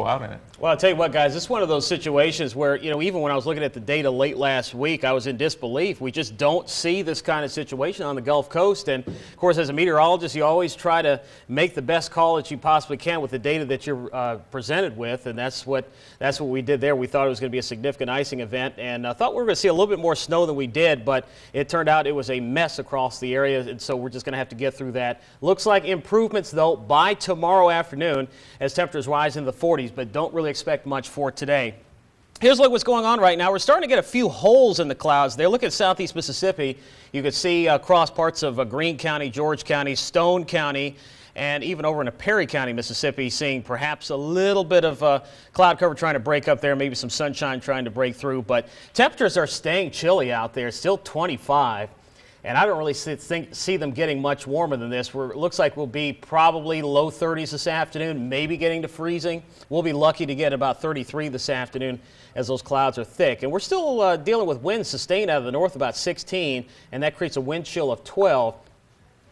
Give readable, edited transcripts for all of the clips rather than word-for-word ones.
go out in it. Well, I'll tell you what, guys, this is one of those situations where, even when I was looking at the data late last week, I was in disbelief. We just don't see this kind of situation on the Gulf Coast. And, of course, as a meteorologist, you always try to make the best call that you possibly can with the data that you're presented with. And that's what we did there. We thought it was going to be a significant icing event, and I thought we were going to see a little bit more snow than we did, but it turned out it was a mess across the area, and so we're just going to have to get through that. Looks like improvements, though, by tomorrow afternoon as temperatures rise into the 40s, but don't really expect much for today. Here's a look what's going on right now. We're starting to get a few holes in the clouds. They look at southeast Mississippi. You can see across parts of Greene County, George County, Stone County, and even over in Perry County, Mississippi, seeing perhaps a little bit of cloud cover trying to break up there, maybe some sunshine trying to break through. But temperatures are staying chilly out there, still 25. And I don't really see them getting much warmer than this. It looks like we'll be probably low 30s this afternoon, maybe getting to freezing. We'll be lucky to get about 33 this afternoon as those clouds are thick. And we're still dealing with winds sustained out of the north about 16, and that creates a wind chill of 12.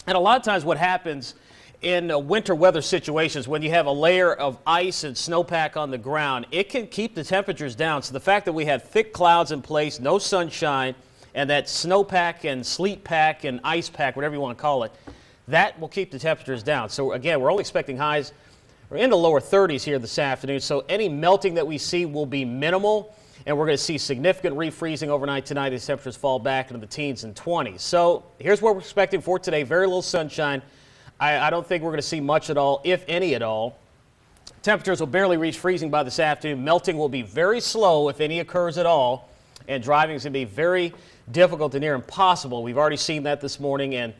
And a lot of times what happens in winter weather situations, when you have a layer of ice and snowpack on the ground, it can keep the temperatures down. So the fact that we have thick clouds in place, no sunshine, and that snowpack and sleet pack and ice pack, whatever you want to call it, that will keep the temperatures down. So again, we're only expecting highs in the lower 30s here this afternoon. So any melting that we see will be minimal, and we're going to see significant refreezing overnight tonight as temperatures fall back into the teens and 20s. So here's what we're expecting for today. Very little sunshine. I don't think we're going to see much at all, if any at all. Temperatures will barely reach freezing by this afternoon. Melting will be very slow, if any occurs at all, and driving is going to be very difficult to near impossible. We've already seen that this morning, and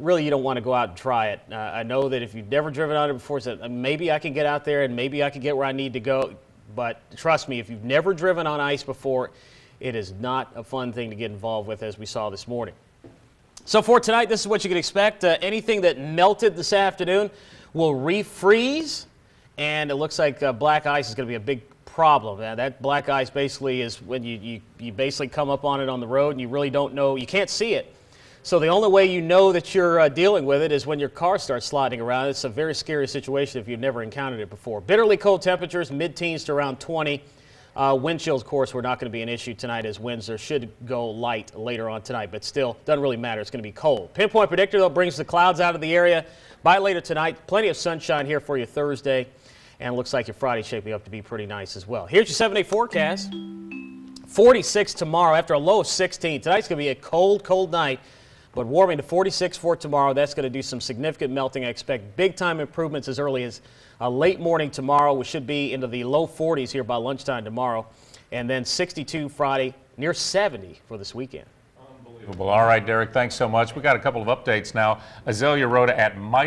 really you don't want to go out and try it. I know that if you've never driven on it before, so maybe I can get out there and maybe I can get where I need to go, but trust me, if you've never driven on ice before, it is not a fun thing to get involved with, as we saw this morning. So for tonight, this is what you can expect. Anything that melted this afternoon will refreeze, and it looks like black ice is going to be a big problem. That black ice basically is when you basically come up on it on the road and you really don't know, you can't see it. So the only way you know that you're dealing with it is when your car starts sliding around. It's a very scary situation if you've never encountered it before. Bitterly cold temperatures, mid-teens to around 20. Wind chills, of course, were not going to be an issue tonight, as winds should go light later on tonight, but still, doesn't really matter. It's going to be cold. Pinpoint predictor, though, brings the clouds out of the area by later tonight. Plenty of sunshine here for you Thursday, and it looks like your Friday's shaping up to be pretty nice as well. Here's your 7-day forecast. 46 tomorrow after a low of 16. Tonight's going to be a cold, cold night, but warming to 46 for tomorrow. That's going to do some significant melting. I expect big-time improvements as early as late morning tomorrow. We should be into the low 40s here by lunchtime tomorrow, and then 62 Friday, near 70 for this weekend. Unbelievable. All right, Derek, thanks so much. We got a couple of updates now. Azalea Rhoda at Mike.